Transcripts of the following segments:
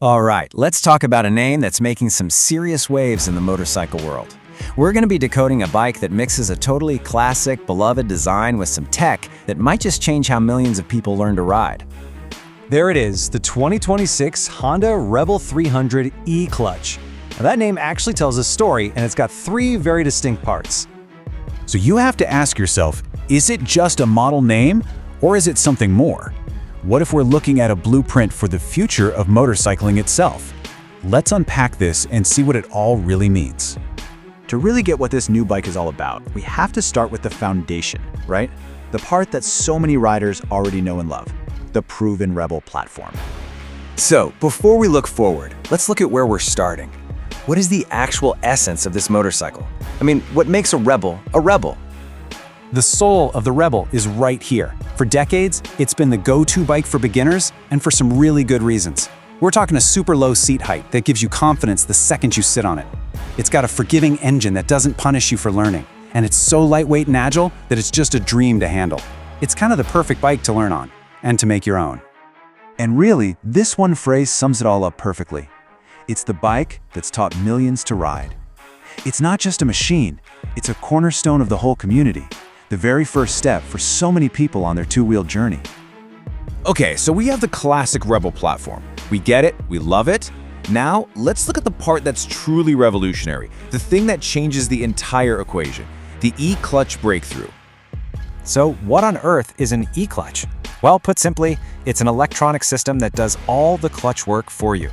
All right, let's talk about a name that's making some serious waves in the motorcycle world. We're going to be decoding a bike that mixes a totally classic, beloved design with some tech that might just change how millions of people learn to ride. There it is, the 2026 Honda Rebel 300 E-Clutch. Now that name actually tells a story, and it's got three very distinct parts. So you have to ask yourself, is it just a model name, or is it something more? What if we're looking at a blueprint for the future of motorcycling itself? Let's unpack this and see what it all really means. To really get what this new bike is all about, we have to start with the foundation, right? The part that so many riders already know and love, the proven Rebel platform. So, before we look forward, let's look at where we're starting. What is the actual essence of this motorcycle? I mean, what makes a Rebel a Rebel? The soul of the Rebel is right here. For decades, it's been the go-to bike for beginners, and for some really good reasons. We're talking a super low seat height that gives you confidence the second you sit on it. It's got a forgiving engine that doesn't punish you for learning, and it's so lightweight and agile that it's just a dream to handle. It's kind of the perfect bike to learn on, and to make your own. And really, this one phrase sums it all up perfectly. It's the bike that's taught millions to ride. It's not just a machine, it's a cornerstone of the whole community. The very first step for so many people on their two-wheel journey. Okay, so we have the classic Rebel platform. We get it, we love it. Now, let's look at the part that's truly revolutionary, the thing that changes the entire equation, the E-Clutch breakthrough. So, what on earth is an E-Clutch? Well, put simply, it's an electronic system that does all the clutch work for you.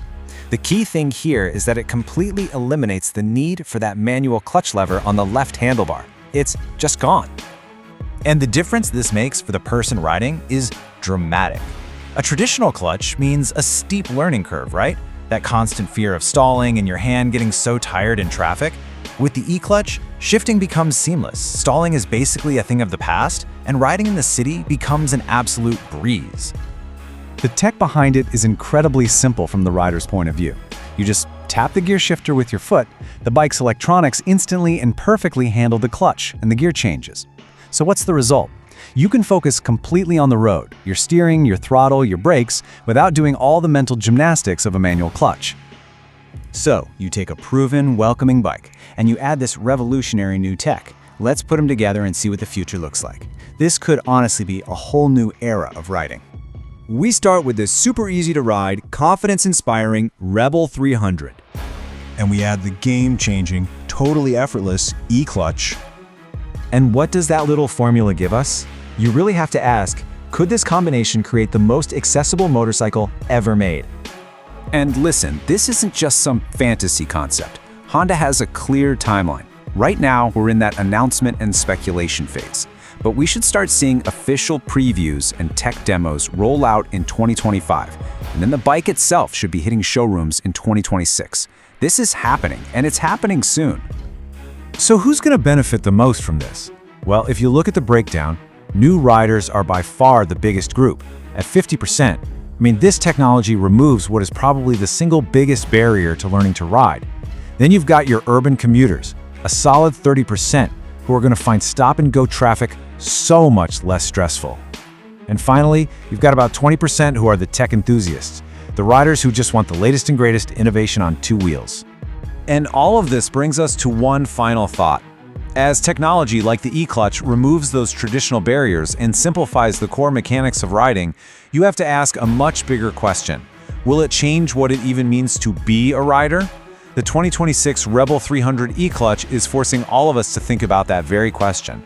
The key thing here is that it completely eliminates the need for that manual clutch lever on the left handlebar. It's just gone. And the difference this makes for the person riding is dramatic. A traditional clutch means a steep learning curve, right? That constant fear of stalling and your hand getting so tired in traffic. With the E-Clutch, shifting becomes seamless. Stalling is basically a thing of the past, and riding in the city becomes an absolute breeze. The tech behind it is incredibly simple from the rider's point of view. You just tap the gear shifter with your foot, the bike's electronics instantly and perfectly handle the clutch, and the gear changes. So what's the result? You can focus completely on the road, your steering, your throttle, your brakes, without doing all the mental gymnastics of a manual clutch. So, you take a proven, welcoming bike, and you add this revolutionary new tech. Let's put them together and see what the future looks like. This could honestly be a whole new era of riding. We start with this super easy to ride, confidence-inspiring Rebel 300. And we add the game-changing, totally effortless E-Clutch. And what does that little formula give us? You really have to ask, could this combination create the most accessible motorcycle ever made? And listen, this isn't just some fantasy concept. Honda has a clear timeline. Right now, we're in that announcement and speculation phase. But we should start seeing official previews and tech demos roll out in 2025. And then the bike itself should be hitting showrooms in 2026. This is happening, and it's happening soon. So who's going to benefit the most from this? Well, if you look at the breakdown, new riders are by far the biggest group, at 50%. This technology removes what is probably the single biggest barrier to learning to ride. Then you've got your urban commuters, a solid 30%, who are going to find stop-and-go traffic so much less stressful. And finally, you've got about 20% who are the tech enthusiasts, the riders who just want the latest and greatest innovation on two wheels. And all of this brings us to one final thought. As technology like the E-Clutch removes those traditional barriers and simplifies the core mechanics of riding, you have to ask a much bigger question. Will it change what it even means to be a rider? The 2026 Rebel 300 E-Clutch is forcing all of us to think about that very question.